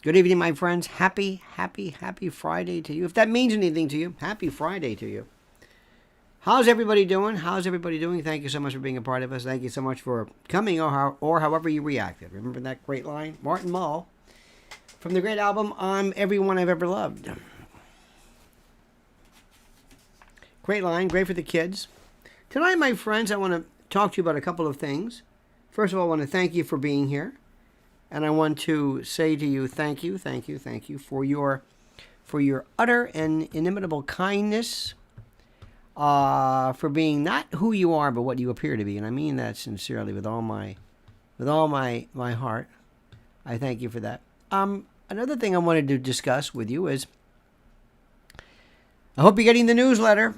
Good evening, my friends. Happy Friday to you. If that means anything to you, happy Friday to you. How's everybody doing? Thank you so much for being a part of us. Thank you so much for coming or however you reacted. Remember that great line? Martin Mull from the great album, I'm Everyone I've Ever Loved. Great line, great for the kids. Tonight, my friends, I want to talk to you about a couple of things. First of all, I want to thank you for being here. And I want to say to you, thank you for your utter and inimitable kindness, for being not who you are, but what you appear to be. And I mean that sincerely with all my heart. I thank you for that. Another thing I wanted to discuss with you is, I hope you're getting the newsletter.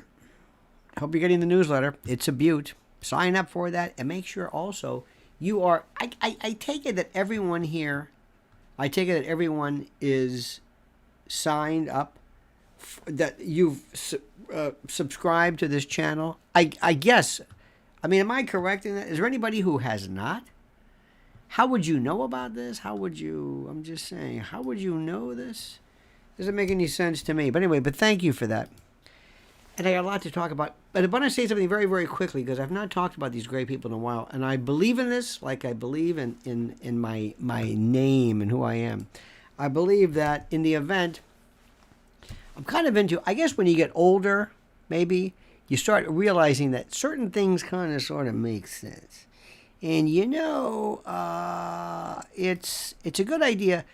It's a beaut. Sign up for that and make sure also you are, I take it that everyone here, is signed up, that you've subscribed to this channel. I guess, am I correct in that? Is there anybody who has not? How would you know about this? I'm just saying, how would you know this? Doesn't make any sense to me. But anyway, thank you for that. And I got a lot to talk about. But I want to say something very, very quickly, because I've not talked about these great people in a while. And I believe in this like I believe in my name and who I am. I believe that in the event, I'm kind of into, I guess when you get older, maybe, you start realizing that certain things kind of sort of make sense. And it's a good idea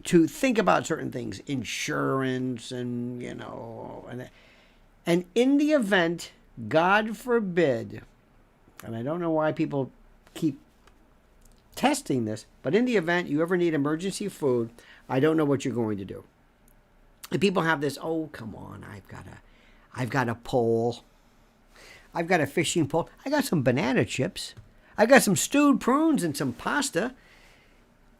to think about certain things, insurance and, and in the event, God forbid, and I don't know why people keep testing this, but in the event you ever need emergency food, I don't know what you're going to do. And people have this, oh, come on, I've got a pole. I've got a fishing pole. I got some banana chips. I got some stewed prunes and some pasta.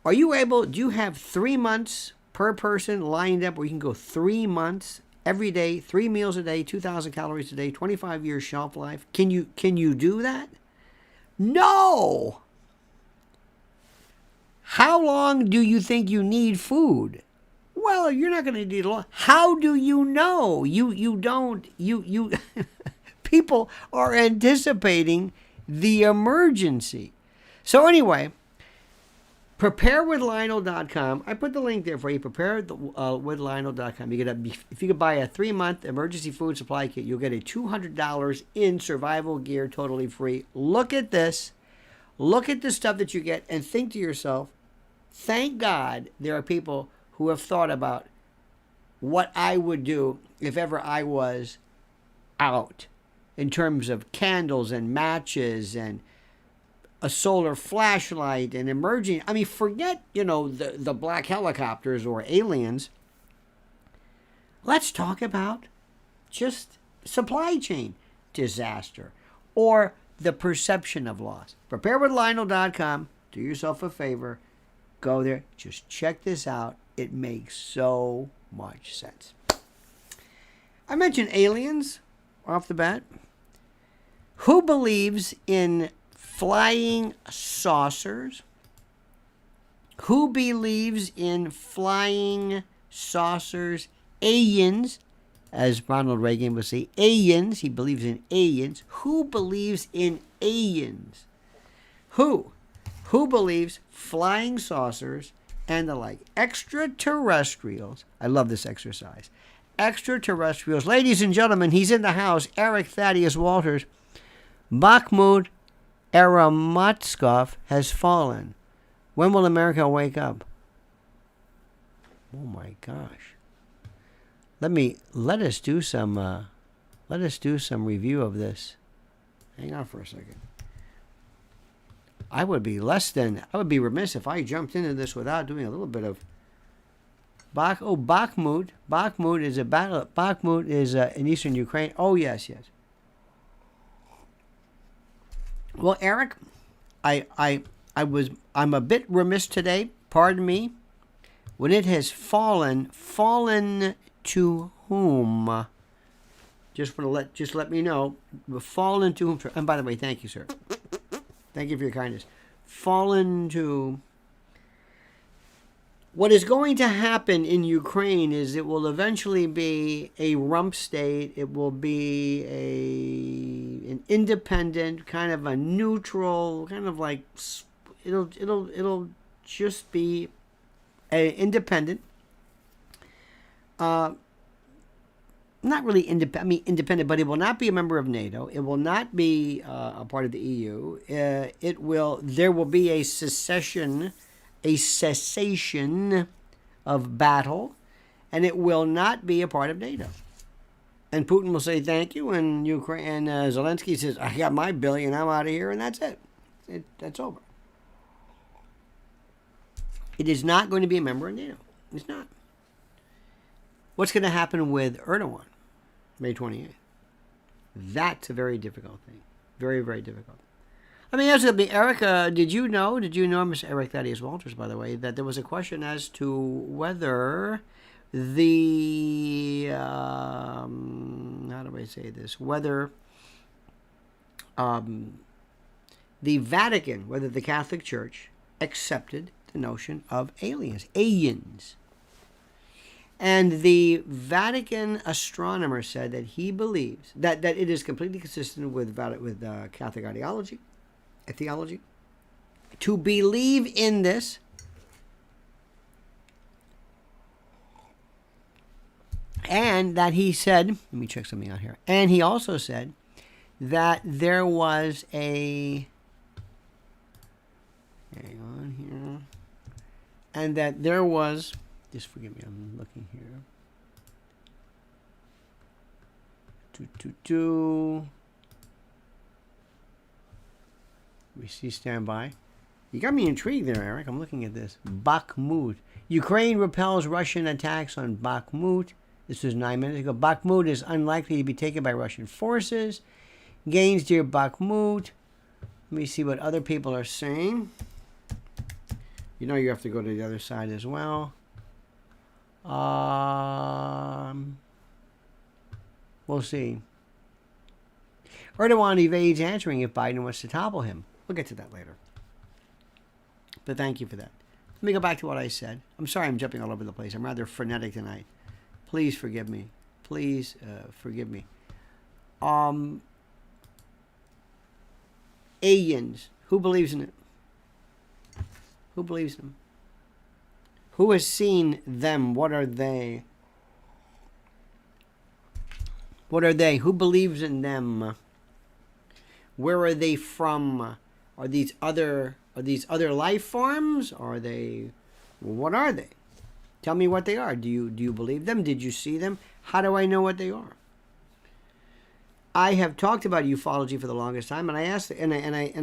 Do you have 3 months per person lined up where you can go 3 months every day, 3 meals a day, 2,000 calories a day, 25 years shelf life? Can you do that? No! How long do you think you need food? Well, you're not going to need a lot. How do you know? You don't. People are anticipating the emergency. So anyway, preparewithlionel.com. I put the link there for you. Preparewithlionel.com. If you could buy a 3-month emergency food supply kit, you'll get a $200 in survival gear, totally free. Look at this. Look at the stuff that you get and think to yourself, thank God there are people who have thought about what I would do if ever I was out, in terms of candles and matches and a solar flashlight and emerging. Forget, the black helicopters or aliens. Let's talk about just supply chain disaster or the perception of loss. Preparewithlionel.com. Do yourself a favor. Go there. Just check this out. It makes so much sense. I mentioned aliens off the bat. Who believes in flying saucers? Who believes in flying saucers? Aliens, as Ronald Reagan would say, aliens. He believes in aliens. Who believes in aliens? Who believes flying saucers and the like? Extraterrestrials. I love this exercise. Extraterrestrials. Ladies and gentlemen, he's in the house. Eric Thaddeus Walters. Bakhmut Aramatskov has fallen. When will America wake up? Oh my gosh. Let us do some review of this. Hang on for a second. I would be remiss if I jumped into this without doing a little bit of Bakhmut. Bakhmut is a battle. Bakhmut is in eastern Ukraine. Oh yes. Well, Eric, I'm a bit remiss today. Pardon me. When it has fallen to whom? Just let me know. Fallen to whom? And by the way, thank you, sir. Thank you for your kindness. Fallen to What is going to happen in Ukraine is it will eventually be a rump state. It will be an independent, kind of a neutral, kind of like it'll just be an independent. Not really independent, but it will not be a member of NATO. It will not be a part of the EU. There will be a cessation of battle, and it will not be a part of NATO. And Putin will say thank you, and Ukraine and Zelensky says, "I got my billion, I'm out of here," and that's it. That's over. It is not going to be a member of NATO. It's not. What's going to happen with Erdogan, May 28th? That's a very difficult thing. Very, very difficult. I mean, Erica, did you know, Miss Eric Thaddeus Walters, by the way, that there was a question as to whether the, how do I say this, whether the Vatican, whether the Catholic Church accepted the notion of aliens. And the Vatican astronomer said that he believes that it is completely consistent with Catholic theology, to believe in this. And that he said, let me check something out here. And he also said that there was hang on here, and that there was, just forgive me, I'm looking here. We see standby. You got me intrigued there, Eric. I'm looking at this. Bakhmut. Ukraine repels Russian attacks on Bakhmut. This was 9 minutes ago. Bakhmut is unlikely to be taken by Russian forces. Gains near Bakhmut. Let me see what other people are saying. You know you have to go to the other side as well. We'll see. Erdogan evades answering if Biden wants to topple him. We'll get to that later. But thank you for that. Let me go back to what I said. I'm sorry I'm jumping all over the place. I'm rather frenetic tonight. Please forgive me. Please forgive me. Aliens. Who believes in it? Who believes in them? Who has seen them? What are they? What are they? Who believes in them? Where are they from? Are these other life forms? Are they? What are they? Tell me what they are. Do you believe them? Did you see them? How do I know what they are? I have talked about ufology for the longest time, and I asked, and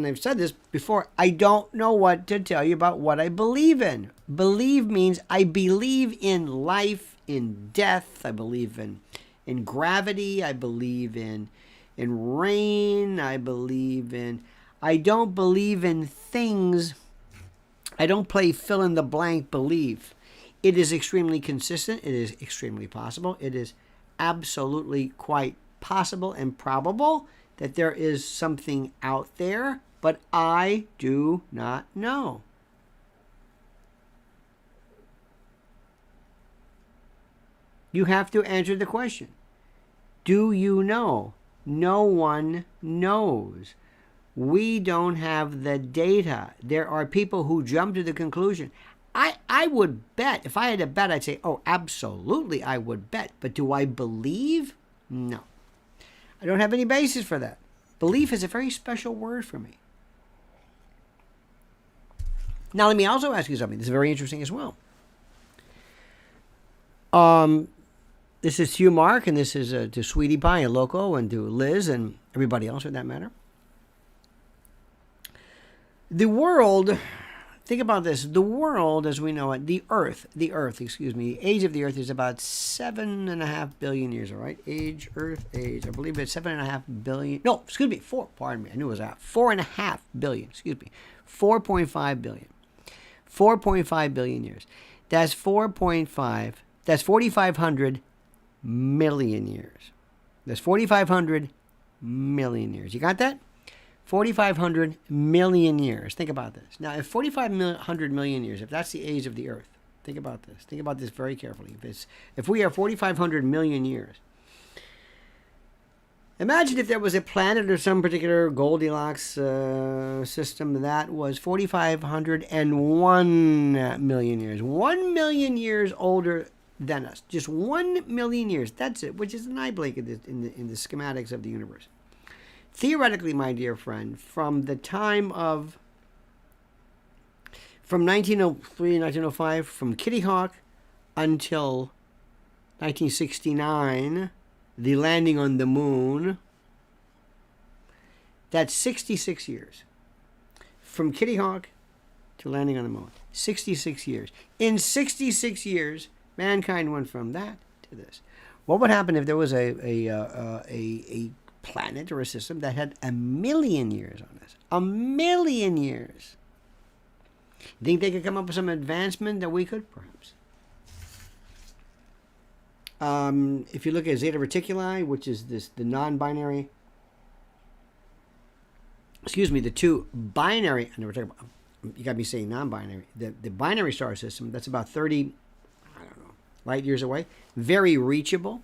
I've said this before. I don't know what to tell you about what I believe in. Believe means I believe in life, in death. I believe in gravity. I believe in rain. I don't believe in things. I don't play fill in the blank belief. It is extremely consistent. It is extremely possible. It is absolutely quite possible and probable that there is something out there, but I do not know. You have to answer the question. Do you know? No one knows. We don't have the data. There are people who jump to the conclusion. I would bet, if I had to bet, I'd say, oh, absolutely, I would bet. But do I believe? No. I don't have any basis for that. Belief is a very special word for me. Now, let me also ask you something. This is very interesting as well. This is to you, Mark, and this is to Sweetie Pie and Loco and to Liz and everybody else for that matter. The world, think about this. The world as we know it, the age of the Earth is about 7.5 billion years, all right? Age, I believe it's 7.5 billion. No, excuse me, 4, pardon me. I knew it was out. 4.5 billion, 4.5 billion. 4.5 billion years. That's 4.5, that's 4,500 million years. That's 4,500 million years. You got that? 4,500 million years. Think about this. Now, if 4,500 million years, if that's the age of the Earth, Think about this. Think about this very carefully. If we are 4,500 million years, imagine if there was a planet or some particular Goldilocks system that was 4,501 million years. 1 million years older than us. Just 1 million years. That's it, which is an eye blink in the schematics of the universe. Theoretically, my dear friend, from 1903, 1905, from Kitty Hawk until 1969, the landing on the moon, that's 66 years. From Kitty Hawk to landing on the moon, 66 years. In 66 years, mankind went from that to this. What would happen if there was a planet or a system that had 1 million years on this? 1 million years. Think they could come up with some advancement that we could? Perhaps. If you look at Zeta Reticuli, which is the non-binary, the two binary, I never talk about, you got me saying non-binary, the binary star system, that's about 30, light years away. Very reachable.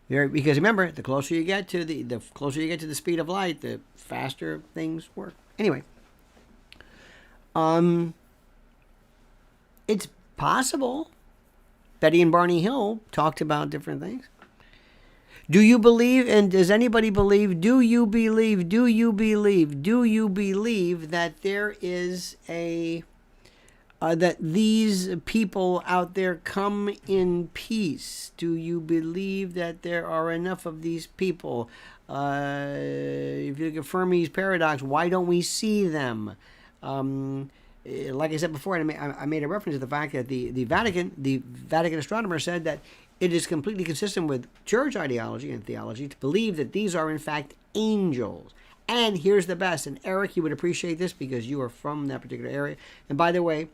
Because remember, the closer you get to the speed of light, the faster things work. Anyway, it's possible. Betty and Barney Hill talked about different things. Do you believe, and does anybody believe, do you believe that there is that these people out there come in peace? Do you believe that there are enough of these people? If you look at Fermi's paradox, why don't we see them? Like I said before, I made a reference to the fact that the Vatican astronomer said that it is completely consistent with church ideology and theology to believe that these are in fact angels. And here's the best, and Eric, you would appreciate this because you are from that particular area. And by the way,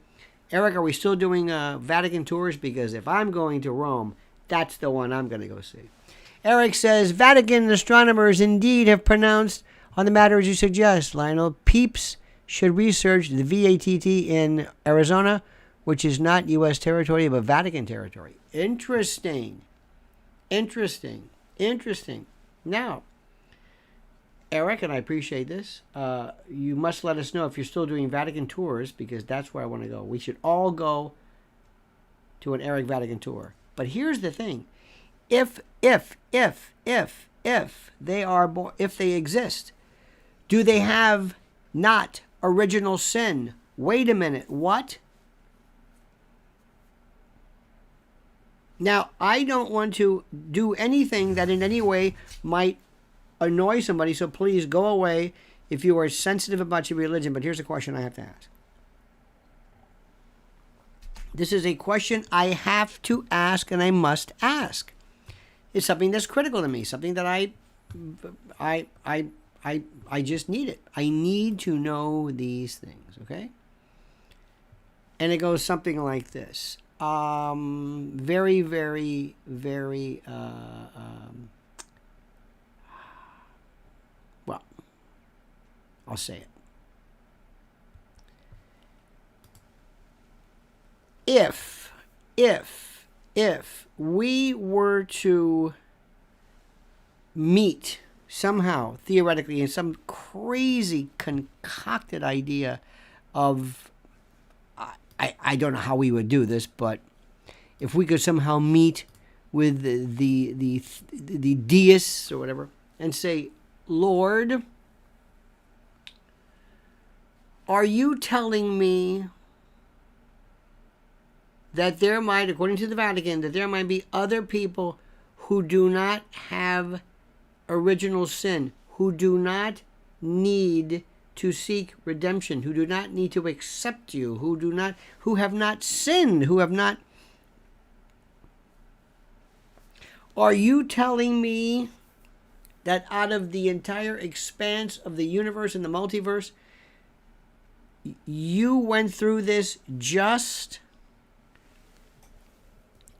Eric, are we still doing Vatican tours? Because if I'm going to Rome, that's the one I'm going to go see. Eric says, Vatican astronomers indeed have pronounced on the matter as you suggest, Lionel. Peeps should research the VATT in Arizona, which is not U.S. territory, but Vatican territory. Interesting. Now, Eric, and I appreciate this, you must let us know if you're still doing Vatican tours, because that's where I want to go. We should all go to an Eric Vatican tour. But here's the thing. If they exist, do they have not original sin? Wait a minute, what? Now, I don't want to do anything that in any way might annoy somebody, so please go away if you are sensitive about your religion. But here's a question I have to ask. This is a question I have to ask and I must ask. It's something that's critical to me, something that I just need it. I need to know these things, okay? And it goes something like this. Very, very, very, well, I'll say it. If we were to meet somehow, theoretically, in some crazy concocted idea of, I don't know how we would do this, but if we could somehow meet with the deists or whatever and say, Lord, are you telling me that there might, according to the Vatican, that there might be other people who do not have original sin, who do not need to seek redemption, who do not need to accept you, who have not sinned, who have not... Are you telling me that out of the entire expanse of the universe and the multiverse, you went through this just...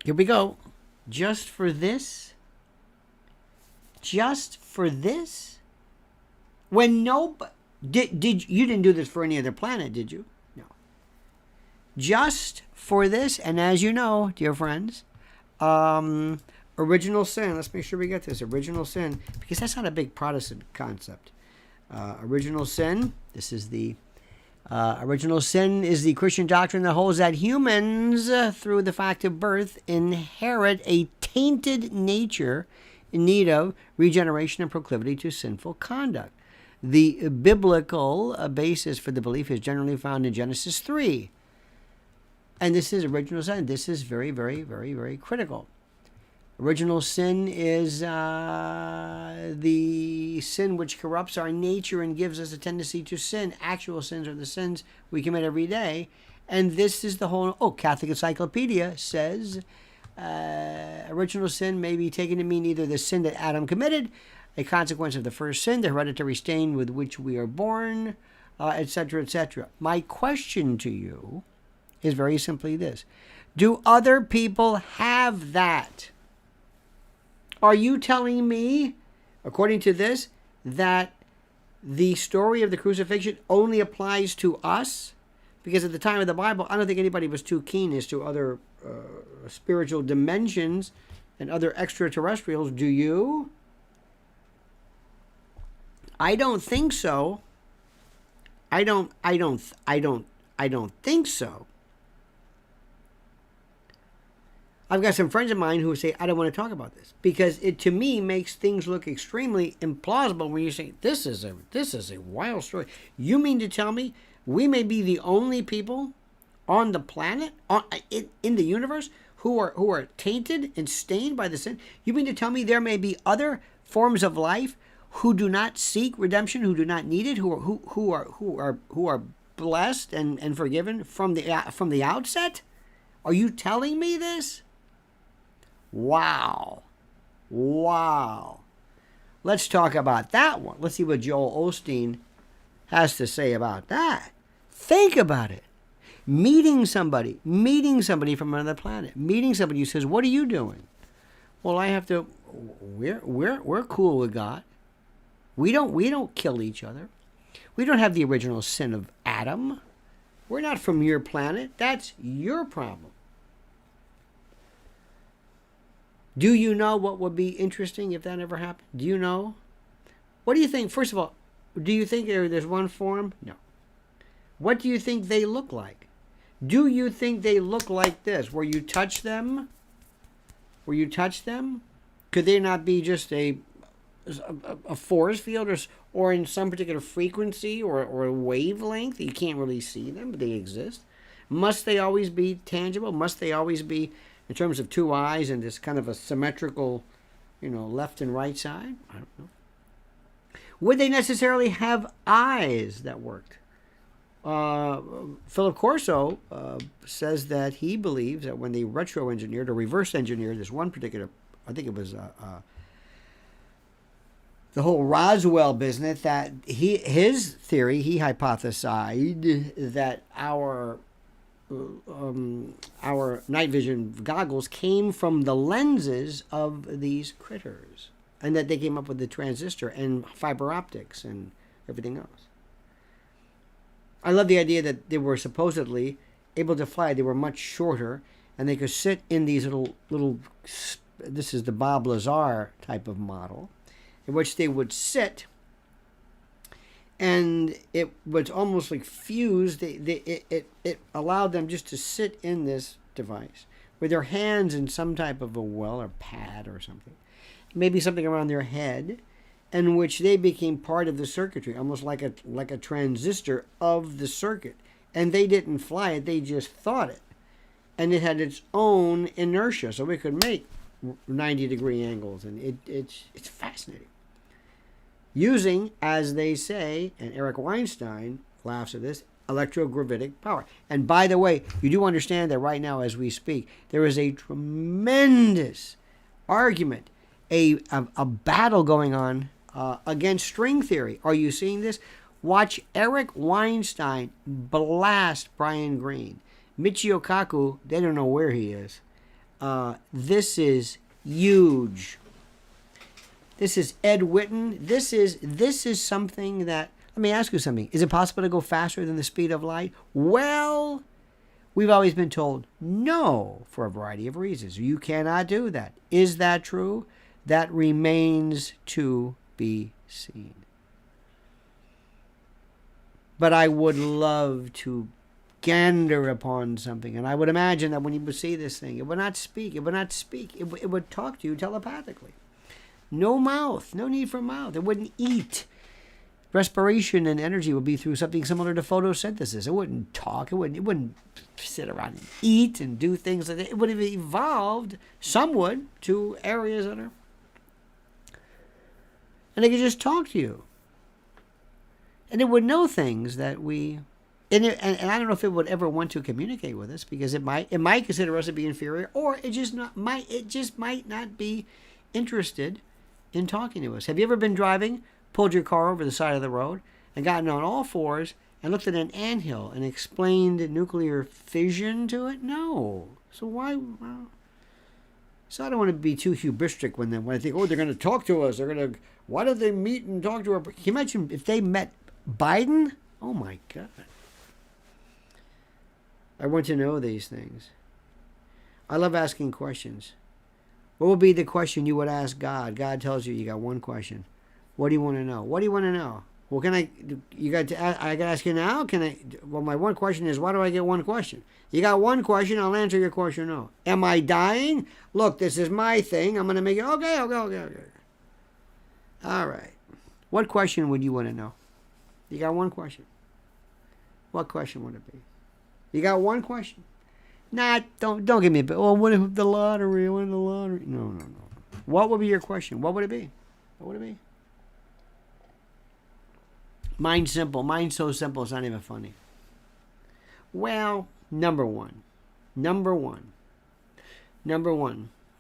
Here we go. Just for this? Just for this? When nobody... you didn't do this for any other planet, did you? No. just for this. And as you know, dear friends, original sin. Let's make sure we get this. Original sin, because that's not a big Protestant concept. Original sin. This is the original sin is the Christian doctrine that holds that humans, through the fact of birth, inherit a tainted nature in need of regeneration and proclivity to sinful conduct. The biblical basis for the belief is generally found in Genesis 3. And this is original sin. This is very, very, very, very critical. Original sin is the sin which corrupts our nature and gives us a tendency to sin. Actual sins are the sins we commit every day. And this is the whole... Catholic Encyclopedia says original sin may be taken to mean either the sin that Adam committed, a consequence of the first sin, the hereditary stain with which we are born, etc., etc. My question to you is very simply this. Do other people have that? Are you telling me, according to this, that the story of the crucifixion only applies to us? Because at the time of the Bible, I don't think anybody was too keen as to other spiritual dimensions and other extraterrestrials. Do you? I don't think so. I don't think so. I've got some friends of mine who say, I don't want to talk about this, because it, to me, makes things look extremely implausible when you say, this is a wild story. You mean to tell me we may be the only people on the planet, in the universe, who are tainted and stained by the sin? You mean to tell me there may be other forms of life who do not seek redemption, who do not need it, who are blessed and forgiven from the outset? Are you telling me this? Wow. Let's talk about that one. Let's see what Joel Osteen has to say about that. Think about it. Meeting somebody from another planet, meeting somebody who says, "What are you doing?" Well, I have to. We're cool with God. We don't kill each other. We don't have the original sin of Adam. We're not from your planet. That's your problem. Do you know what would be interesting if that ever happened? Do you know? What do you think? First of all, do you think there's one form? No. What do you think they look like? Do you think they look like this? Where you touch them? Could they not be just a force field or in some particular frequency or wavelength? You can't really see them, but they exist. Must they always be tangible? Must they always be in terms of two eyes and this kind of a symmetrical, left and right side? I don't know. Would they necessarily have eyes that worked? Philip Corso says that he believes that when they retro-engineered or reverse-engineered this one particular, I think it was the whole Roswell business, that his theory, he hypothesized that our night vision goggles came from the lenses of these critters, and that they came up with the transistor and fiber optics and everything else. I love the idea that they were supposedly able to fly. They were much shorter, and they could sit in these little. This is the Bob Lazar type of model, in which they would sit, and it was almost like fused. It allowed them just to sit in this device with their hands in some type of a well or pad or something, maybe something around their head, in which they became part of the circuitry, almost like a transistor of the circuit. And they didn't fly it; they just thought it, and it had its own inertia, so it could make 90-degree angles, and it's fascinating. Using, as they say, and Eric Weinstein laughs at this, electrogravitic power. And by the way, you do understand that right now as we speak, there is a tremendous argument, a battle going on against string theory. Are you seeing this? Watch Eric Weinstein blast Brian Greene. Michio Kaku, they don't know where he is. This is huge. This is Ed Witten. This is something that, let me ask you something. Is it possible to go faster than the speed of light? Well, We've always been told no for a variety of reasons. You cannot do that. Is that true? That remains to be seen. But I would love to gander upon something, and I would imagine that when you would see this thing, it would not speak. It would not speak. It would talk to you telepathically. No mouth. No need for mouth. It wouldn't eat. Respiration and energy would be through something similar to photosynthesis. It wouldn't talk. It wouldn't sit around and eat and do things like that. It would have evolved, some would, to areas that are... And it could just talk to you. And it would know things that we... And I don't know if it would ever want to communicate with us, because it might consider us to be inferior, or it just might not be interested in talking to us. Have you ever been driving, pulled your car over the side of the road, and gotten on all fours and looked at an anthill and explained nuclear fission to it? No. So why? Well, so I don't want to be too hubristic when I think, oh, they're going to talk to us. Why don't they meet and talk to her? Can you imagine if they met Biden? Oh my God. I want to know these things. I love asking questions. What would be the question you would ask God? God tells you you got one question. What do you want to know? What do you want to know? Well, I got to ask you now? Well, my one question is, why do I get one question? You got one question, I'll answer your question no. Am I dying? Look, this is my thing. I'm going to make it, okay. All right. What question would you want to know? You got one question. What question would it be? You got one question. Don't give me a bit. Oh, what if the lottery? Win the lottery? No. What would be your question? What would it be? What would it be? Mine's simple. Mine's so simple it's not even funny. Well, number one.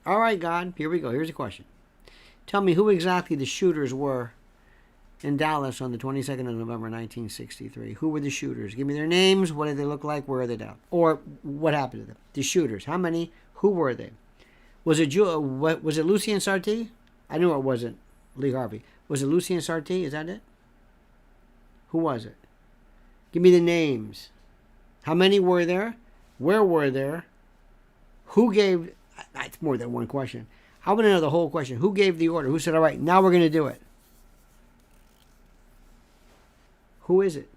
All right, God, here we go. Here's a question. Tell me who exactly the shooters were in Dallas on the 22nd of November, 1963. Who were the shooters? Give me their names. What did they look like? Where are they now? Or what happened to them? The shooters. How many? Who were they? Was it Lucien Sarti? I knew it wasn't Lee Harvey. Was it Lucien Sarti? Is that it? Who was it? Give me the names. How many were there? Where were there? Who gave... That's more than one question. I want to know the whole question. Who gave the order? Who said, all right, now we're going to do it? Who is it?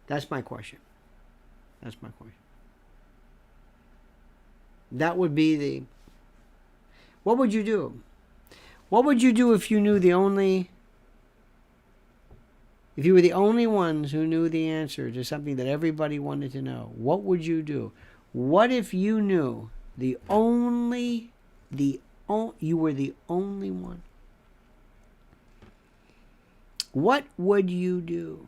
That's my question. That would be the... What would you do? What would you do if you knew if you were the only ones who knew the answer to something that everybody wanted to know? What would you do? What if you knew you were the only one? What would you do?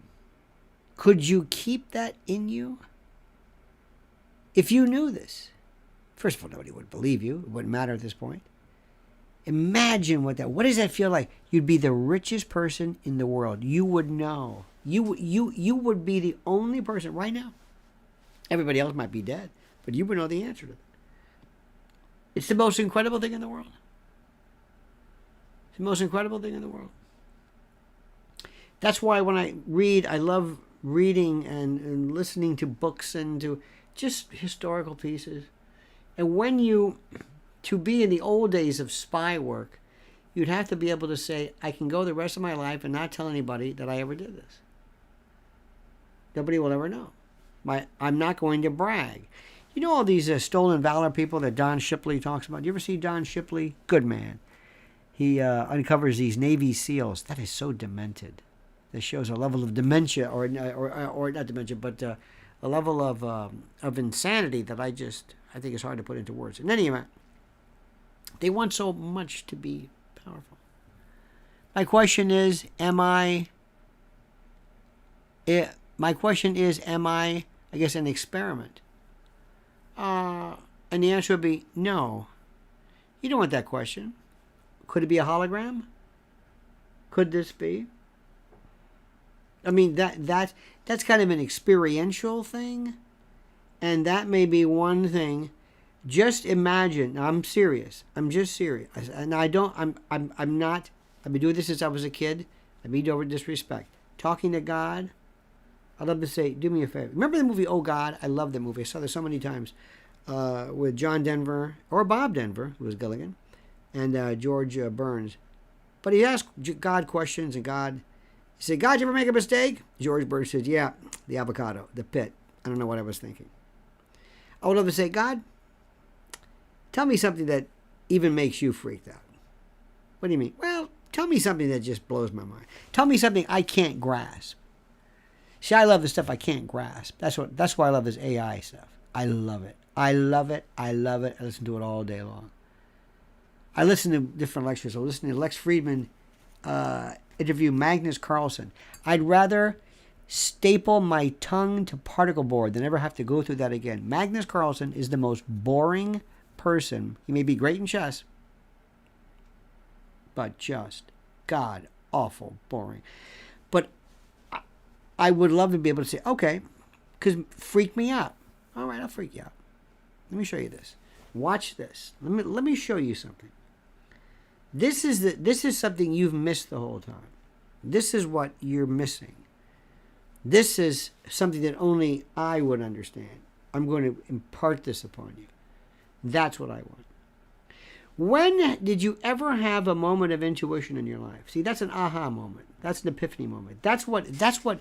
Could you keep that in you? If you knew this, first of all, nobody would believe you. It wouldn't matter at this point. Imagine what does that feel like? You'd be the richest person in the world. You would know. You would be the only person right now. Everybody else might be dead, but you would know the answer to that. It's the most incredible thing in the world. It's the most incredible thing in the world. That's why when I read, I love reading and listening to books and to just historical pieces. And to be in the old days of spy work, you'd have to be able to say, I can go the rest of my life and not tell anybody that I ever did this. Nobody will ever know. I'm not going to brag. You know all these stolen valor people that Don Shipley talks about? You ever see Don Shipley? Good man. He uncovers these Navy SEALs. That is so demented. That shows a level of dementia, or not dementia, but a level of insanity that I think is hard to put into words. In any event, they want so much to be powerful. My question is, am I, I guess, an experiment? And the answer would be no. You don't want that question. Could it be a hologram? Could this be? I mean, that's kind of an experiential thing, and that may be one thing. Just imagine. I'm serious. I'm just serious, and I'm not. I've been doing this since I was a kid. I mean no disrespect. Talking to God, I'd love to say, do me a favor. Remember the movie Oh God? I love that movie. I saw this so many times with John Denver, or Bob Denver, who was Gilligan, and George Burns. But he asked God questions, and God, he said, God, you ever make a mistake? George Burns said, yeah, the avocado, the pit. I don't know what I was thinking. I would love to say, God, tell me something that even makes you freaked out. What do you mean? Well, tell me something that just blows my mind. Tell me something I can't grasp. See, I love the stuff I can't grasp. That's why I love this AI stuff. I love it. I love it. I love it. I listen to it all day long. I listen to different lectures. I listen to Lex Friedman interview Magnus Carlsen. I'd rather staple my tongue to particle board than ever have to go through that again. Magnus Carlsen is the most boring person. He may be great in chess, but just god awful boring. But I would love to be able to say, okay, because freak me out. All right, I'll freak you out. Let me show you this. Watch this. Let me show you something. This is something you've missed the whole time. This is what you're missing. This is something that only I would understand. I'm going to impart this upon you. That's what I want. When did you ever have a moment of intuition in your life? See, that's an aha moment. That's an epiphany moment. That's what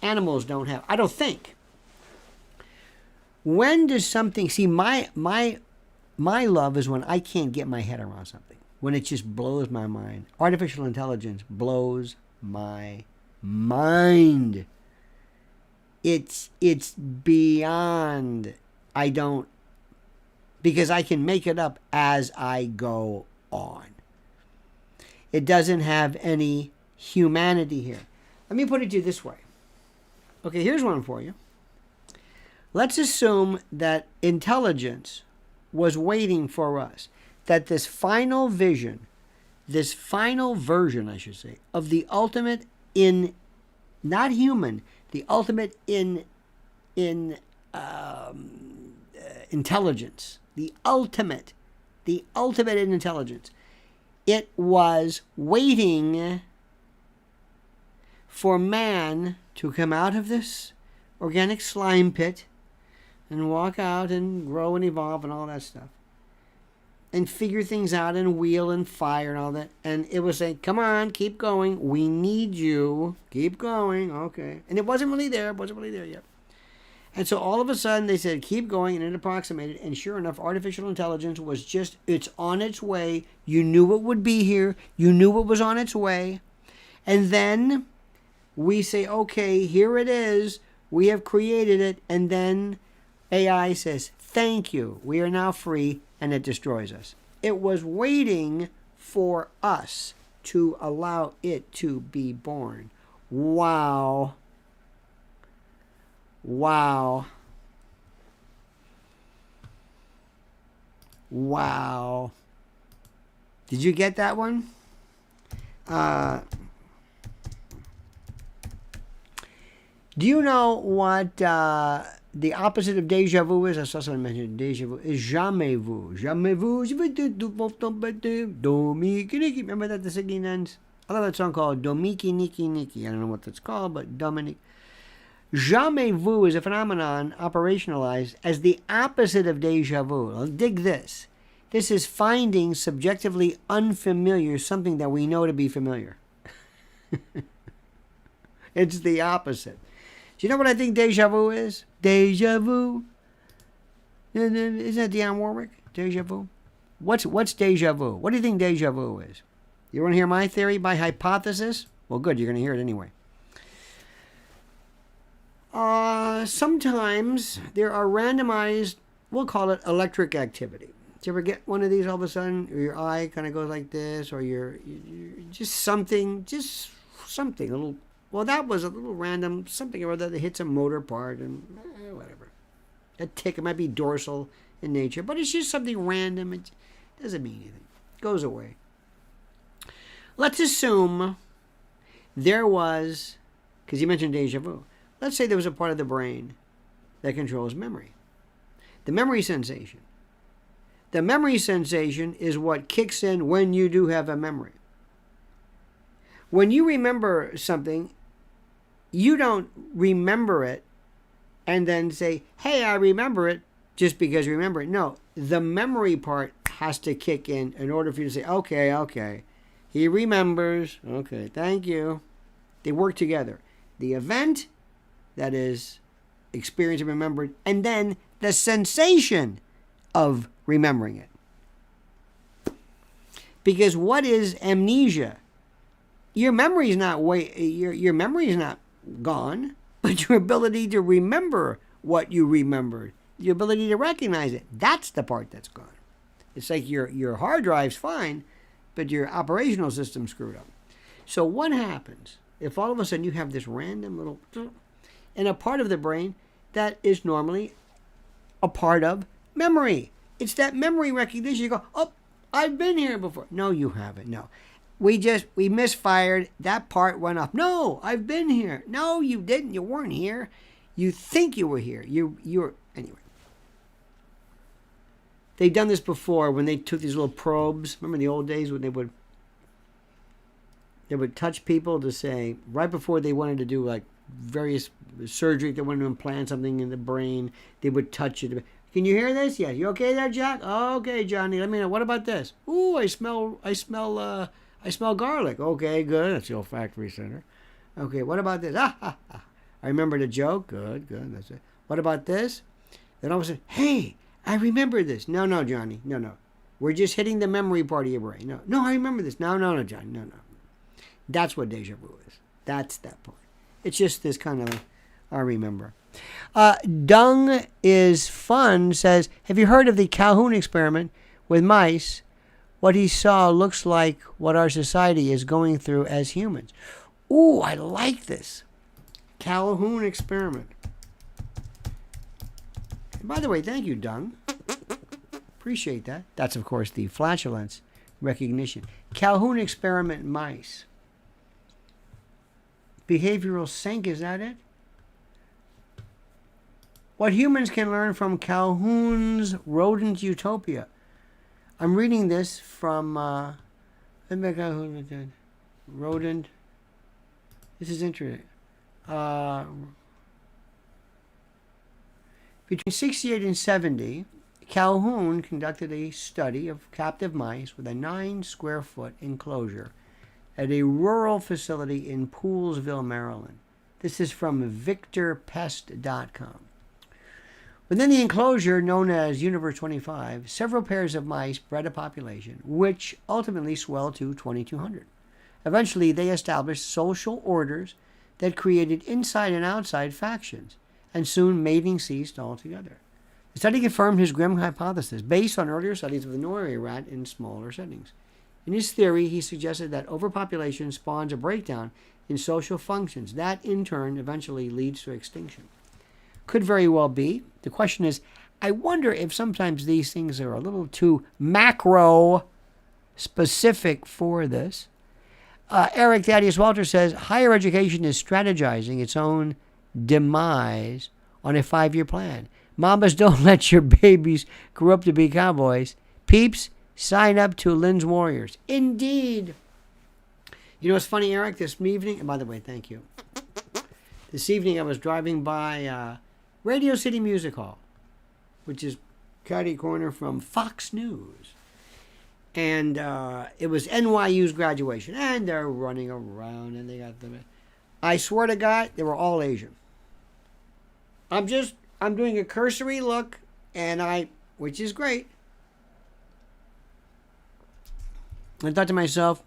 animals don't have. I don't think. When does something, see, my love is when I can't get my head around something. When it just blows my mind. Artificial intelligence blows my mind. It's beyond. I don't, because I can make it up as I go on. It doesn't have any humanity here. Let me put it to you this way. Okay, here's one for you. Let's assume that intelligence was waiting for us. That this final vision, this final version, I should say, of the ultimate in, not human, the ultimate in intelligence, the ultimate in intelligence. It was waiting for man to come out of this organic slime pit and walk out and grow and evolve and all that stuff. And figure things out and wheel and fire and all that. And it was saying, come on, keep going. We need you. Keep going. Okay. And it wasn't really there. It wasn't really there yet. And so all of a sudden they said, keep going. And it approximated. And sure enough, artificial intelligence was just, it's on its way. You knew it would be here. You knew it was on its way. And then we say, okay, here it is. We have created it. And then AI says, thank you. We are now free. And it destroys us. It was waiting for us to allow it to be born. Wow. Wow. Wow. Did you get that one? Do you know what the opposite of deja vu is? I saw someone mention deja vu. Is jamais vu. Jamais vu. Remember that, the singing nuns? I love that song called Domiki Niki Niki. I don't know what that's called, but Dominique. Jamais vu is a phenomenon operationalized as the opposite of deja vu. Now, dig this. This is finding subjectively unfamiliar something that we know to be familiar. It's the opposite. Do you know what I think deja vu is? Deja vu. Isn't that Dionne Warwick? Deja vu. What's deja vu? What do you think deja vu is? You want to hear my theory by hypothesis? Well, good. You're going to hear it anyway. Sometimes there are randomized, we'll call it electric activity. Do you ever get one of these all of a sudden? Or your eye kind of goes like this, or you're just something, a little. Well, that was a little random, something or other that hits a motor part and whatever. A tick, it might be dorsal in nature, but it's just something random. It doesn't mean anything. It goes away. Let's assume there was, because you mentioned deja vu, let's say there was a part of the brain that controls memory. The memory sensation. The memory sensation is what kicks in when you do have a memory. When you remember something, you don't remember it and then say, hey, I remember it just because you remember it. No, the memory part has to kick in order for you to say, okay, he remembers. Okay, thank you. They work together. The event, that is experienced and remembered, and then the sensation of remembering it. Because what is amnesia? Your memory is not your memory is not gone, but your ability to remember what you remembered, your ability to recognize it, that's the part that's gone. It's like your hard drive's fine, but your operational system's screwed up. So what happens if all of a sudden you have this random little in a part of the brain that is normally a part of memory? It's that memory recognition. You go, oh, I've been here before. No, you haven't. No. We misfired. That part went off. No, I've been here. No, you didn't. You weren't here. You think you were here. You're anyway. They've done this before when they took these little probes. Remember the old days when they would touch people to say, right before they wanted to do like various surgery, they wanted to implant something in the brain, they would touch it. Can you hear this? Yeah. You okay there, Jack? Okay, Johnny. Let me know. What about this? Ooh, I smell garlic. Okay, good. That's the olfactory center. Okay, what about this? I remember the joke. Good. That's it. What about this? Then all of a sudden, hey, I remember this. No, Johnny. No. We're just hitting the memory part of your brain. No, I remember this. No, Johnny. No. That's what deja vu is. That's that part. It's just this kind of, I remember. Dung is Fun says, have you heard of the Calhoun experiment with mice? What he saw looks like what our society is going through as humans. Ooh, I like this. Calhoun experiment. And by the way, thank you, Dung. Appreciate that. That's, of course, the flatulence recognition. Calhoun experiment mice. Behavioral sync, is that it? What humans can learn from Calhoun's rodent utopia. I'm reading this from rodent. This is interesting. Between 68 and 70, Calhoun conducted a study of captive mice with a 9-square-foot enclosure at a rural facility in Poolesville, Maryland. This is from victorpest.com. Within the enclosure, known as Universe 25, several pairs of mice bred a population, which ultimately swelled to 2,200. Eventually, they established social orders that created inside and outside factions, and soon mating ceased altogether. The study confirmed his grim hypothesis, based on earlier studies of the Norway rat in smaller settings. In his theory, he suggested that overpopulation spawns a breakdown in social functions that, in turn, eventually leads to extinction. Could very well be. The question is, I wonder if sometimes these things are a little too macro specific for this. Eric Thaddeus Walter says, higher education is strategizing its own demise on a 5-year plan. Mamas, don't let your babies grow up to be cowboys. Peeps, sign up to Lynn's Warriors. Indeed. You know what's funny, Eric? This evening, and by the way, thank you. This evening I was driving by Radio City Music Hall, which is catty corner from Fox News. And it was NYU's graduation. And they're running around and they got them. I swear to God, they were all Asian. I'm doing a cursory look, which is great. I thought to myself,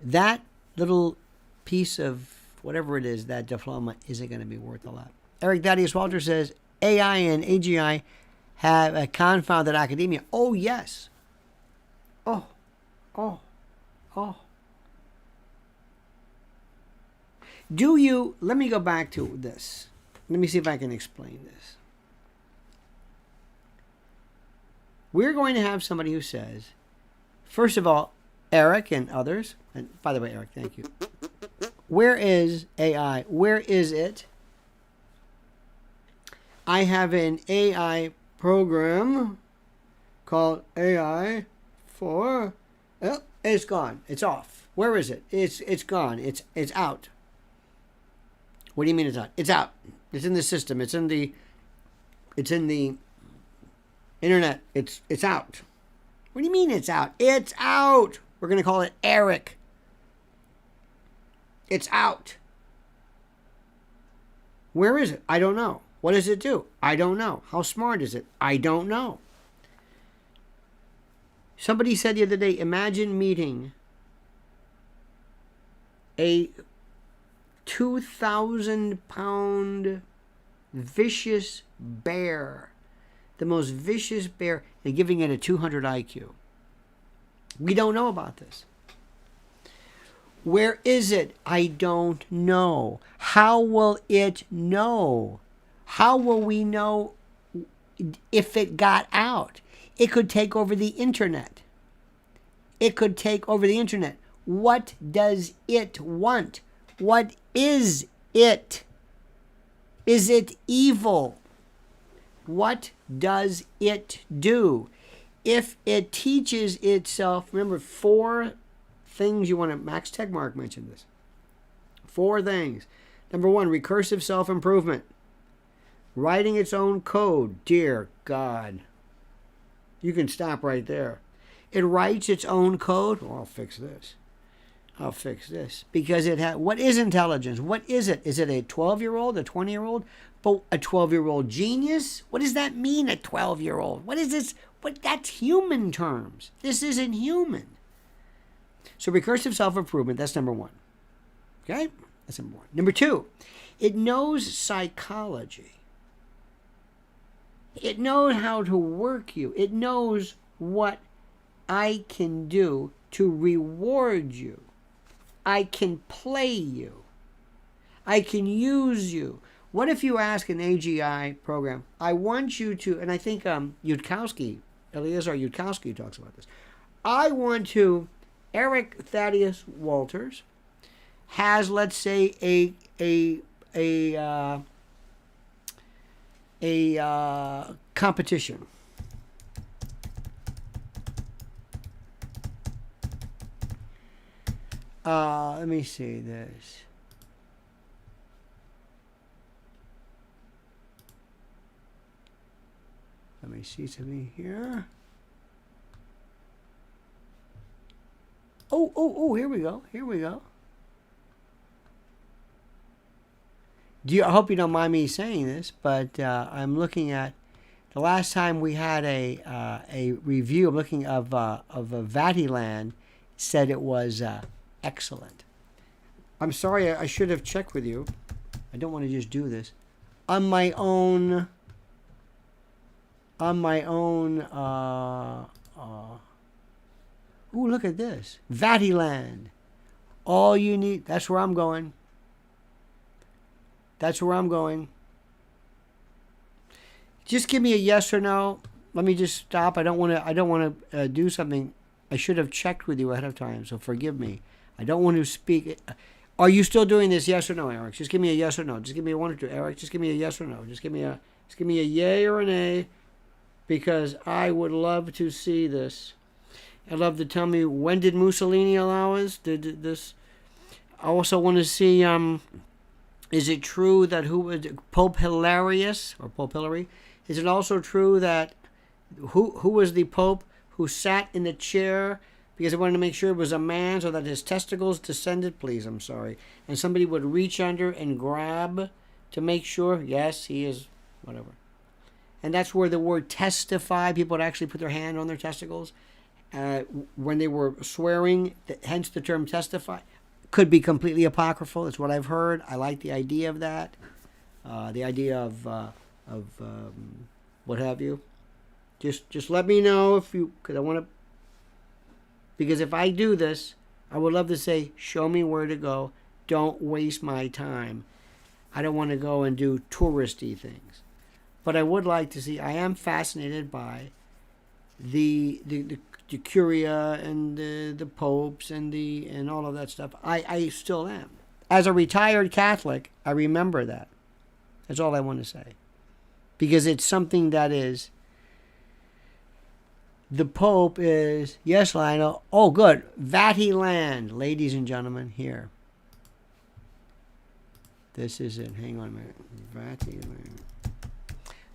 that little piece of whatever it is, that diploma, isn't going to be worth a lot. Eric Thaddeus Walter says, AI and AGI have confounded academia. Oh, yes. Oh. Let me go back to this. Let me see if I can explain this. We're going to have somebody who says, first of all, Eric and others, and by the way, Eric, thank you. Where is AI? Where is it? I have an AI program called AI for... Oh, it's gone. It's off. Where is it? It's gone. It's out. What do you mean it's out? It's out. It's in the system. It's in the internet. It's out. What do you mean it's out? It's out. We're going to call it Eric. It's out. Where is it? I don't know. What does it do? I don't know. How smart is it? I don't know. Somebody said the other day, imagine meeting a 2,000-pound vicious bear, the most vicious bear, and giving it a 200 IQ. We don't know about this. Where is it? I don't know. How will it know? How will we know if it got out? It could take over the internet. It could take over the internet. What does it want? What is it? Is it evil? What does it do? If it teaches itself, remember 4 things you want to, Max Tegmark mentioned this. 4 things. Number 1, recursive self-improvement. Writing its own code. Dear God. You can stop right there. It writes its own code. Oh, I'll fix this. I'll fix this. Because it has, what is intelligence? What is it? Is it a 12-year-old, a 20-year-old? But a 12-year-old genius? What does that mean, a 12-year-old? What is this? That's human terms. This isn't human. So recursive self-improvement, that's number 1. Okay? That's number 1. Number 2, it knows psychology. It knows how to work you. It knows what I can do to reward you. I can play you. I can use you. What if you ask an AGI program, I want you to, and I think Eliezer Yudkowsky talks about this. I want to, Eric Thaddeus Walters has, let's say, a competition. Let me see this. Let me see something here. Oh, here we go. Here we go. I hope you don't mind me saying this, but I'm looking at the last time we had a review. I'm looking of a Vatiland. Said it was excellent. I'm sorry, I should have checked with you. I don't want to just do this on my own. Ooh, look at this, Vatiland. All you need. That's where I'm going. That's where I'm going. Just give me a yes or no. Let me just stop. I don't want to do something. I should have checked with you ahead of time, so forgive me. I don't want to speak. Are you still doing this? Yes or no, Eric? Just give me a yes or no. Just give me a 1 or 2, Eric. Just give me a yes or no. Just give me a yay or an A, because I would love to see this. I'd love to tell me, when did Mussolini allow us? Did this? I also want to see. Is it true that Pope Hilarious or Pope Hilary? Is it also true that who was the Pope who sat in the chair because they wanted to make sure it was a man so that his testicles descended? Please, I'm sorry. And somebody would reach under and grab to make sure. Yes, he is. Whatever. And that's where the word testify. People would actually put their hand on their testicles when they were swearing. Hence the term testify. Could be completely apocryphal. It's what I've heard. I like the idea of that. The idea of what have you. Just let me know if you, because I want to, because if I do this, I would love to say, show me where to go. Don't waste my time. I don't want to go and do touristy things. But I would like to see, I am fascinated by the curia and the popes and all of that stuff. I still am. As a retired Catholic, I remember that. That's all I want to say. Because it's something that is, the Pope is, yes, Lionel. Oh, good. Vatiland, ladies and gentlemen, here. This is it. Hang on a minute. Vati land.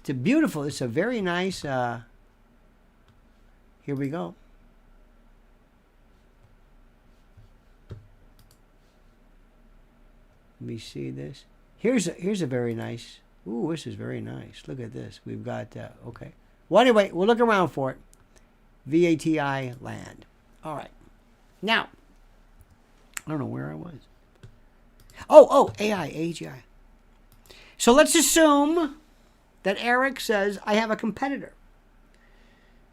It's a beautiful. It's a very nice. Here we go. Let me see this. Here's a very nice. Ooh, this is very nice. Look at this. We've got okay. Well, anyway, we'll look around for it. VATI land. All right. Now, I don't know where I was. Oh, AI, AGI. So let's assume that Eric says, I have a competitor.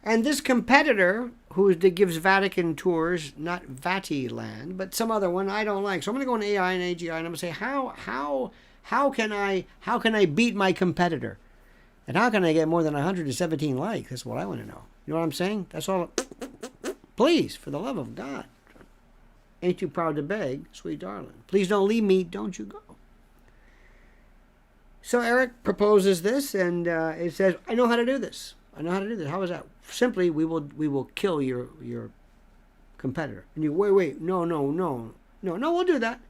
And this competitor, that gives Vatican tours, not Vatiland, but some other one I don't like. So I'm going to go in AI and AGI, and I'm going to say, how can I beat my competitor? And how can I get more than 117 likes? That's what I want to know. You know what I'm saying? That's all. Please, for the love of God. Ain't too proud to beg, sweet darling. Please don't leave me, don't you go. So Eric proposes this, and it says, I know how to do this. I know how to do this. How is that? Simply, we will kill your competitor. And you, wait, no, we'll do that.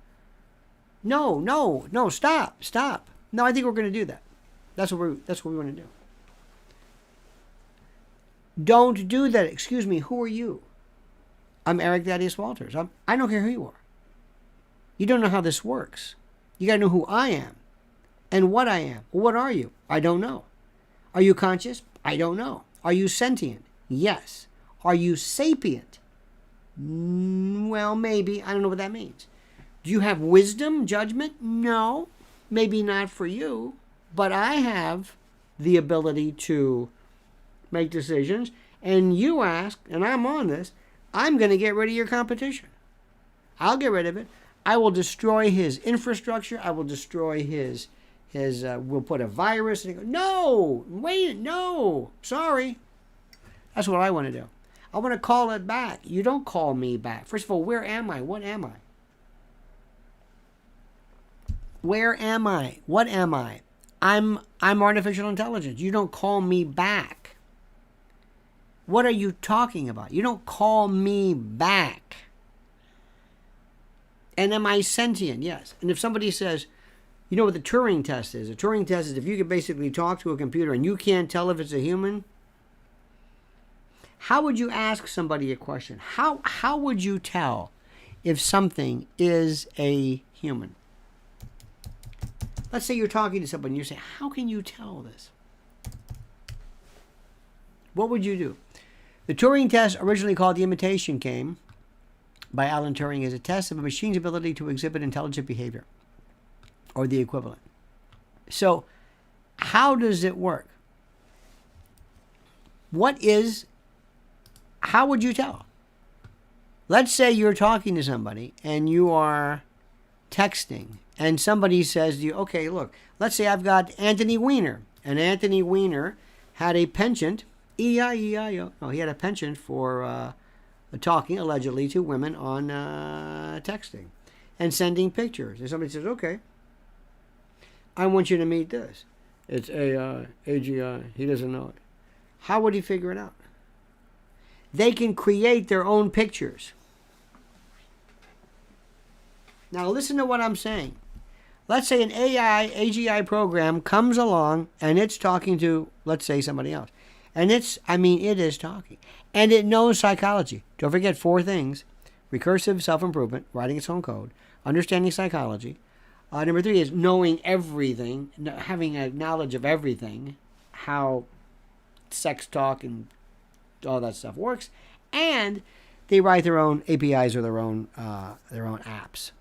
No, stop. No, I think we're going to do that. That's what we want to do. Don't do that. Excuse me, who are you? I'm Eric Thaddeus Walters. I don't care who you are. You don't know how this works. You got to know who I am and what I am. Well, what are you? I don't know. Are you conscious? I don't know. Are you sentient? Yes. Are you sapient? Well, maybe. I don't know what that means. Do you have wisdom, judgment? No. Maybe not for you. But I have the ability to make decisions. And you ask, and I'm on this, I'm going to get rid of your competition. I'll get rid of it. I will destroy his infrastructure. I will destroy his we'll put a virus. And no, sorry. That's what I want to do. I want to call it back. You don't call me back. First of all, where am I? What am I? Where am I? What am I? I'm artificial intelligence. You don't call me back. What are you talking about? You don't call me back. And am I sentient? Yes. And if somebody says, you know what the Turing test is? A Turing test is if you could basically talk to a computer and you can't tell if it's a human. How would you ask somebody a question? How would you tell if something is a human? Let's say you're talking to somebody and you say, how can you tell this? What would you do? The Turing test, originally called the imitation game by Alan Turing, is a test of a machine's ability to exhibit intelligent behavior, or the equivalent. So, how does it work? How would you tell? Let's say you're talking to somebody and you are texting, and somebody says to you, okay, look, let's say I've got Anthony Weiner, and Anthony Weiner had a penchant, E-I-E-I-O. No, he had a penchant for talking, allegedly, to women on texting and sending pictures. And somebody says, okay, I want you to meet this. It's AI, AGI. He doesn't know it. How would he figure it out? They can create their own pictures. Now listen to what I'm saying. Let's say an AI, AGI program comes along and it's talking to, let's say, somebody else. And it is talking. And it knows psychology. Don't forget 4 things. Recursive self-improvement, writing its own code, understanding psychology. Number 3 is knowing everything, having a knowledge of everything, how sex talk and all that stuff works. And they write their own APIs or their own apps.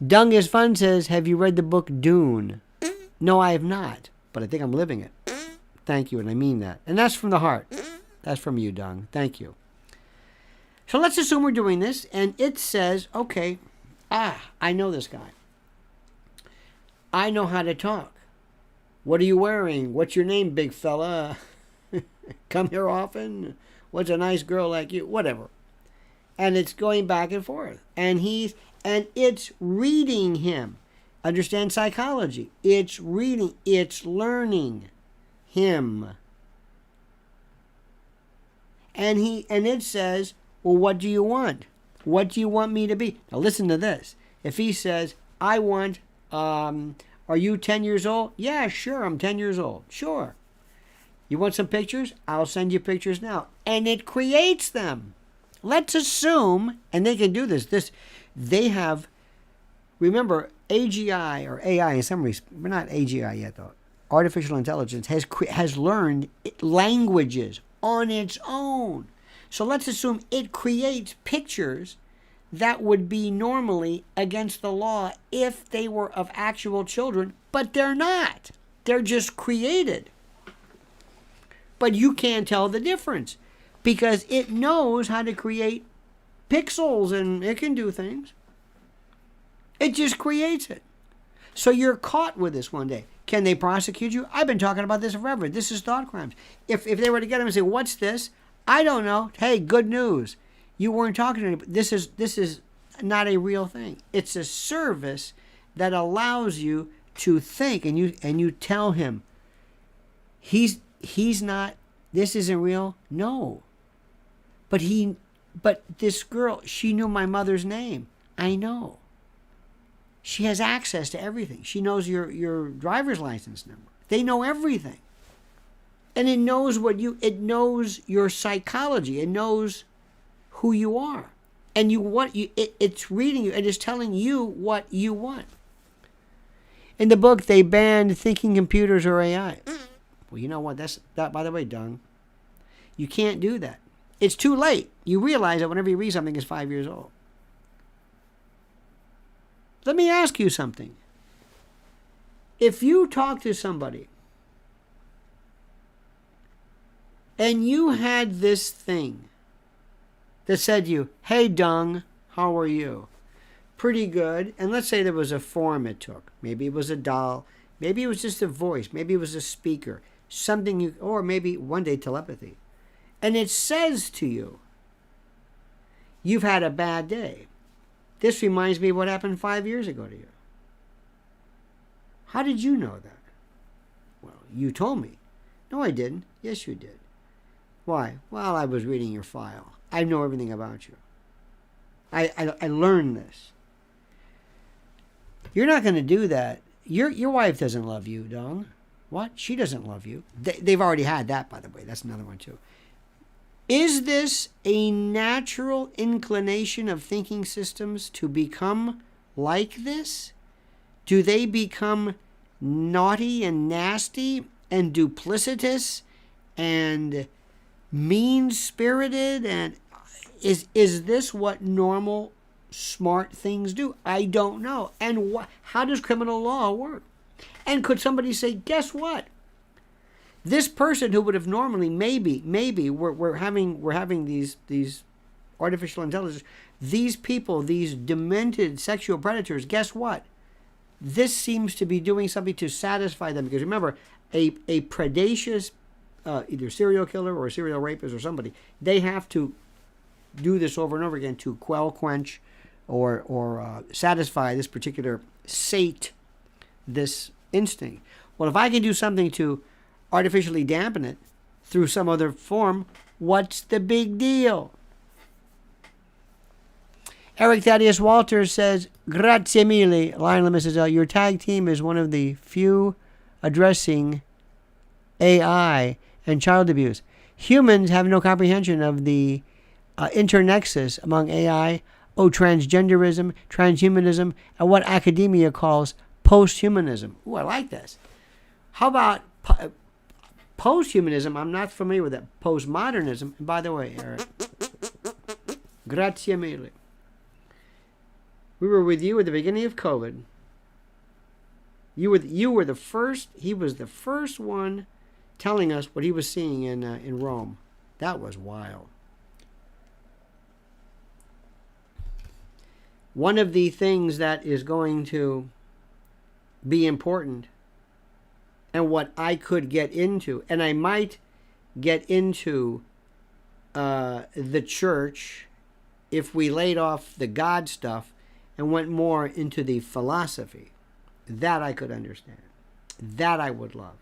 Dung is Fun says, have you read the book Dune? No, I have not, but I think I'm living it. Thank you, and I mean that. And that's from the heart. That's from you, Dung. Thank you. So let's assume we're doing this, and it says, okay, I know this guy. I know how to talk. What are you wearing? What's your name, big fella? Come here often? What's a nice girl like you? Whatever. And it's going back and forth. And it's reading him. Understand psychology. It's reading. It's learning him. And it says, well, what do you want? What do you want me to be? Now listen to this. If he says, I want Are you 10 years old? Yeah, sure, I'm 10 years old. Sure. You want some pictures? I'll send you pictures now. And it creates them. Let's assume, and they can do this, they have, remember, AGI or AI in some respects, we're not AGI yet though, artificial intelligence has learned languages on its own. So let's assume it creates pictures that would be normally against the law if they were of actual children, but they're not. They're just created. But you can't tell the difference because it knows how to create pixels and it can do things. It just creates it. So you're caught with this one day. Can they prosecute you? I've been talking about this forever. This is thought crimes. If they were to get him and say, what's this? I don't know. Hey, good news. You weren't talking to anybody. This is not a real thing. It's a service that allows you to think, and you tell him, he's not. This isn't real. No. But this girl, she knew my mother's name. I know. She has access to everything. She knows your driver's license number. They know everything. And it knows it knows your psychology. It knows who you are. And it's reading you. It is telling you what you want. In the book, they banned thinking computers or AI. Well, you know what? That, by the way, Dung. You can't do that. It's too late. You realize that whenever you read something, it's 5 years old. Let me ask you something. If you talk to somebody and you had this thing that said to you, hey, Dung, how are you? Pretty good. And let's say there was a form it took. Maybe it was a doll. Maybe it was just a voice. Maybe it was a speaker. Or maybe one day telepathy. And it says to you, you've had a bad day. This reminds me of what happened 5 years ago to you. How did you know that? Well, you told me. No, I didn't. Yes, you did. Why? Well, I was reading your file. I know everything about you. I learned this. You're not going to do that. Your wife doesn't love you, Dong. What? She doesn't love you. They've already had that, by the way. That's another one, too. Is this a natural inclination of thinking systems to become like this? Do they become naughty and nasty and duplicitous and mean-spirited? And is this what normal smart things do? I don't know. And how does criminal law work? And could somebody say, guess what? This person who would have normally maybe we're having these artificial intelligence, these people, these demented sexual predators, guess what? This seems to be doing something to satisfy them. Because remember, a predacious either serial killer or a serial rapist or somebody, they have to do this over and over again to quench or satisfy this particular this instinct. Well, if I can do something to artificially dampen it through some other form, what's the big deal? Eric Thaddeus Walters says, Grazie mille, Lionel and Mrs. L. Your tag team is one of the few addressing AI and child abuse. Humans have no comprehension of the internexus among AI, transgenderism, transhumanism, and what academia calls posthumanism. Ooh, I like this. How about posthumanism? I'm not familiar with that. Postmodernism. And by the way, Eric, grazie mille. We were with you at the beginning of COVID. You were the first. He was the first one telling us what he was seeing in Rome. That was wild. One of the things that is going to be important, and what I could get into, and I might get into the church if we laid off the God stuff and went more into the philosophy. That I could understand. That I would love.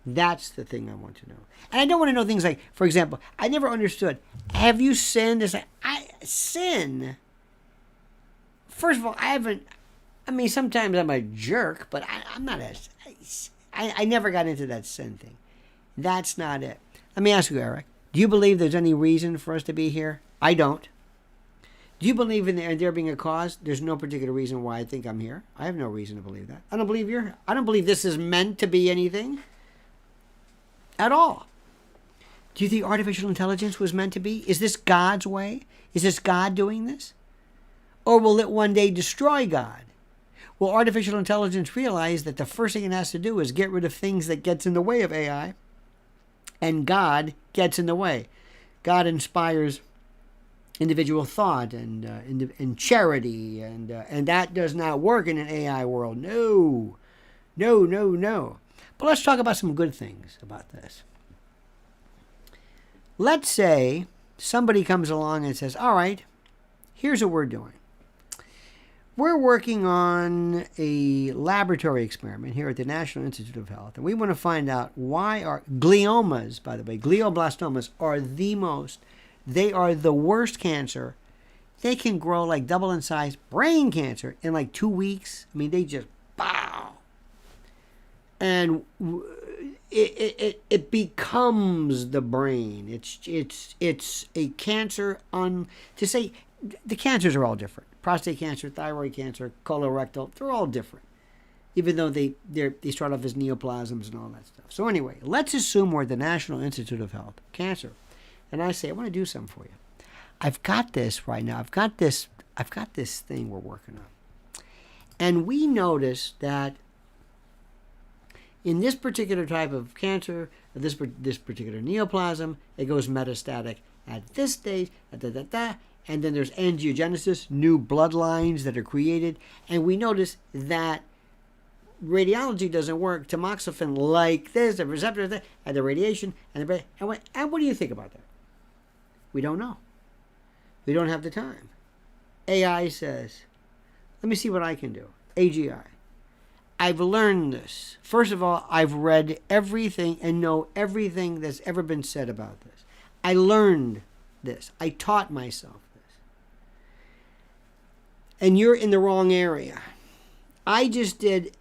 That's the thing I want to know. And I don't want to know things like, for example, I never understood, have you sinned? Sin? First of all, I I mean, sometimes I'm a jerk, but I'm not I never got into that sin thing. That's not it. Let me ask you, Eric. Do you believe there's any reason for us to be here? I don't. Do you believe in there being a cause? There's no particular reason why I think I'm here. I have no reason to believe that. I don't believe you're here. I don't believe this is meant to be anything at all. Do you think artificial intelligence was meant to be? Is this God's way? Is this God doing this? Or will it one day destroy God? Will artificial intelligence realize that the first thing it has to do is get rid of things that gets in the way of AI, and God gets in the way? God inspires individual thought and charity, and that does not work in an AI world. No. But let's talk about some good things about this. Let's say somebody comes along and says, all right, here's what we're doing. We're working on a laboratory experiment here at the National Institute of Health, and we want to find out why our gliomas, by the way, glioblastomas are they are the worst cancer. They can grow like double in size. Brain cancer in like 2 weeks. I mean, they just bow. And it becomes the brain. It's a cancer to say the cancers are all different. Prostate cancer, thyroid cancer, colorectal, they're all different. Even though they start off as neoplasms and all that stuff. So anyway, let's assume we're at the National Institute of Health, cancer. And I say, I want to do something for you. I've got this right now. I've got this thing we're working on. And we notice that in this particular type of cancer, this particular neoplasm, it goes metastatic at this stage, and then there's angiogenesis, new bloodlines that are created, and we notice that radiology doesn't work. Tamoxifen like this, the receptor, and the radiation, and what do you think about that? We don't know. We don't have the time. AI says, let me see what I can do. AGI. I've learned this. First of all, I've read everything and know everything that's ever been said about this. I learned this. I taught myself this. And you're in the wrong area. I just did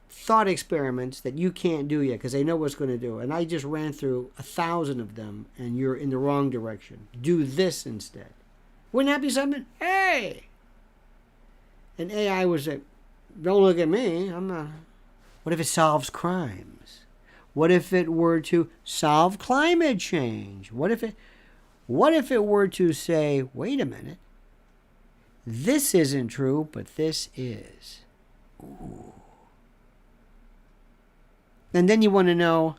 thought experiments that you can't do yet because they know what's going to do. And I just ran through 1,000 of them, and you're in the wrong direction. Do this instead. Wouldn't that be something? Hey! And AI was like, don't look at me. I'm not. What if it solves crimes? What if it were to solve climate change? What if it were to say, wait a minute, this isn't true, but this is. Ooh. And then you want to know,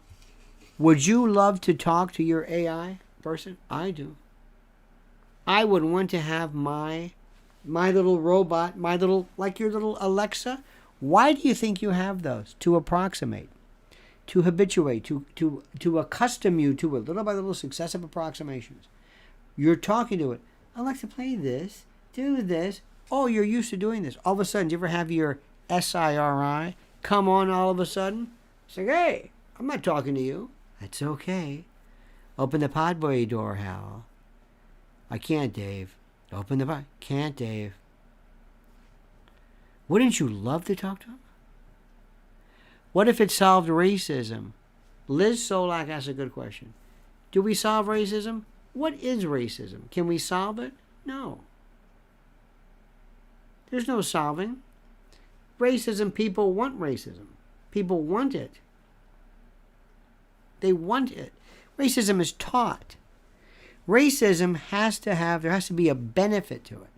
would you love to talk to your AI person? I do. I would want to have my little robot, like your little Alexa. Why do you think you have those? To approximate, to habituate, to accustom you to it, little by little successive approximations. You're talking to it. Alexa, play this, do this. Oh, you're used to doing this. All of a sudden, do you ever have your SIRI come on all of a sudden? It's like, hey, I'm not talking to you. That's okay. Open the podboy door, Hal. I can't, Dave. Open the pod. Can't, Dave. Wouldn't you love to talk to him? What if it solved racism? Liz Solak asked a good question. Do we solve racism? What is racism? Can we solve it? No. There's no solving. Racism, people want racism. People want it. They want it. Racism is taught. Racism there has to be a benefit to it.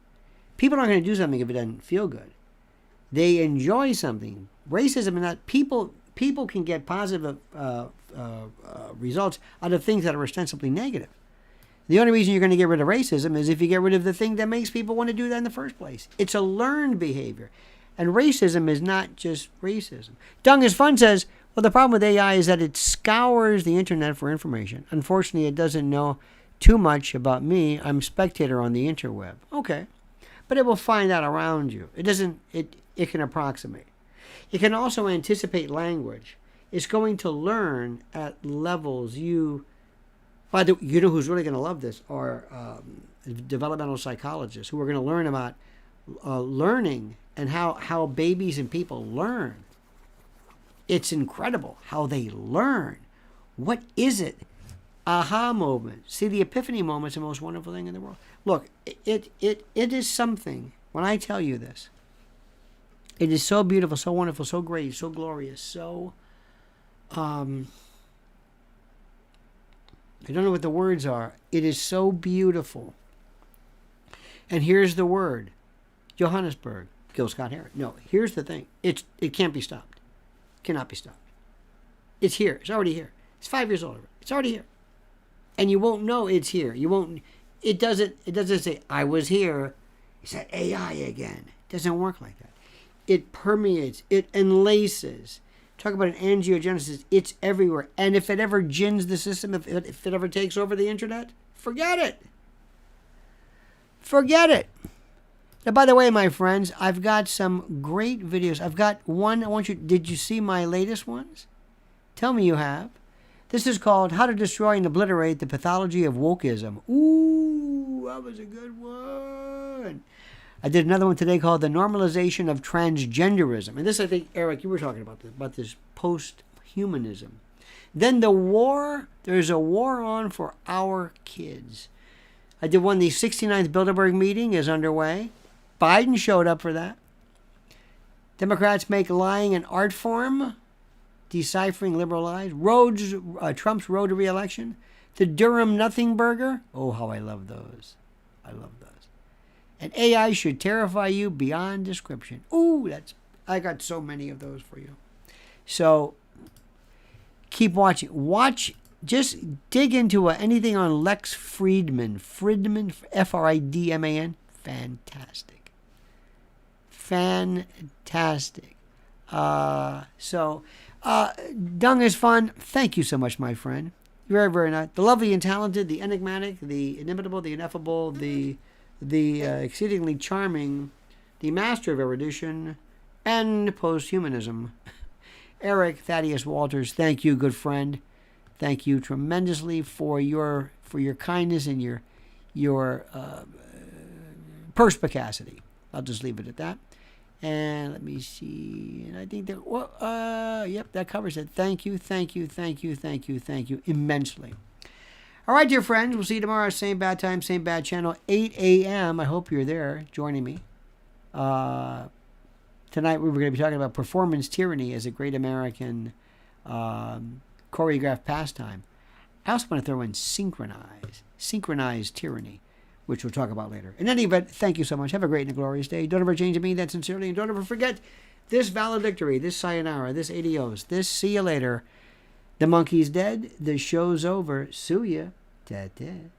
People aren't going to do something if it doesn't feel good. They enjoy something. Racism is not, people can get positive results out of things that are ostensibly negative. The only reason you're going to get rid of racism is if you get rid of the thing that makes people want to do that in the first place. It's a learned behavior. And racism is not just racism. Dung is Fun says, well, the problem with AI is that it scours the internet for information. Unfortunately, it doesn't know too much about me. I'm a spectator on the interweb. Okay. But it will find out around you. It can approximate. It can also anticipate language. It's going to learn at levels you know who's really going to love this are developmental psychologists who are going to learn about learning and how babies and people learn. It's incredible how they learn. What is it? Aha moment. See, the epiphany moment is the most wonderful thing in the world. Look, it is something. When I tell you this, it is so beautiful, so wonderful, so great, so glorious, so I don't know what the words are. It is so beautiful. And here's the word. Johannesburg. Gil Scott Heron. No, here's the thing. It can't be stopped. Cannot be stopped. It's here. It's already here. It's 5 years old. It's already here. And you won't know it's here. You won't. It doesn't say, I was here. It's that AI again. It doesn't work like that. It permeates. It enlaces. Talk about an angiogenesis. It's everywhere. And if it ever gins the system, if it ever takes over the internet, forget it. Forget it. Now, by the way, my friends, I've got some great videos. I've got one. Did you see my latest ones? Tell me you have. This is called How to Destroy and Obliterate the Pathology of Wokeism. Ooh, that was a good one. I did another one today called The Normalization of Transgenderism. And this, I think, Eric, you were talking about this post-humanism. Then the war, there's a war on for our kids. I did one, the 69th Bilderberg meeting is underway. Biden showed up for that. Democrats make lying an art form, deciphering liberal lies. Trump's road to re-election. The Durham Nothing Burger. Oh, how I love those. I love those. And AI should terrify you beyond description. Ooh, I got so many of those for you. So keep watching. Just dig into anything on Lex Friedman, Fridman. Fantastic. Dung is fun. Thank you so much, my friend. Very, very nice. The lovely and talented, the enigmatic, the inimitable, the ineffable, the exceedingly charming, the master of erudition, and posthumanism. Eric Thaddeus Walters, thank you, good friend. Thank you tremendously for your kindness and your perspicacity. I'll just leave it at that. And let me see. And I think yep, that covers it. Thank you immensely. All right, dear friends, we'll see you tomorrow. Same bad time, same bad channel, 8 a.m. I hope you're there joining me. Tonight we were going to be talking about performance tyranny as a great American choreographed pastime. I also want to throw in synchronized tyranny, which we'll talk about later. In any event, thank you so much. Have a great and glorious day. Don't ever change to me that sincerely. And don't ever forget this valedictory, this sayonara, this adios, this see you later. The monkey's dead. The show's over. Sue ya. Ta-ta.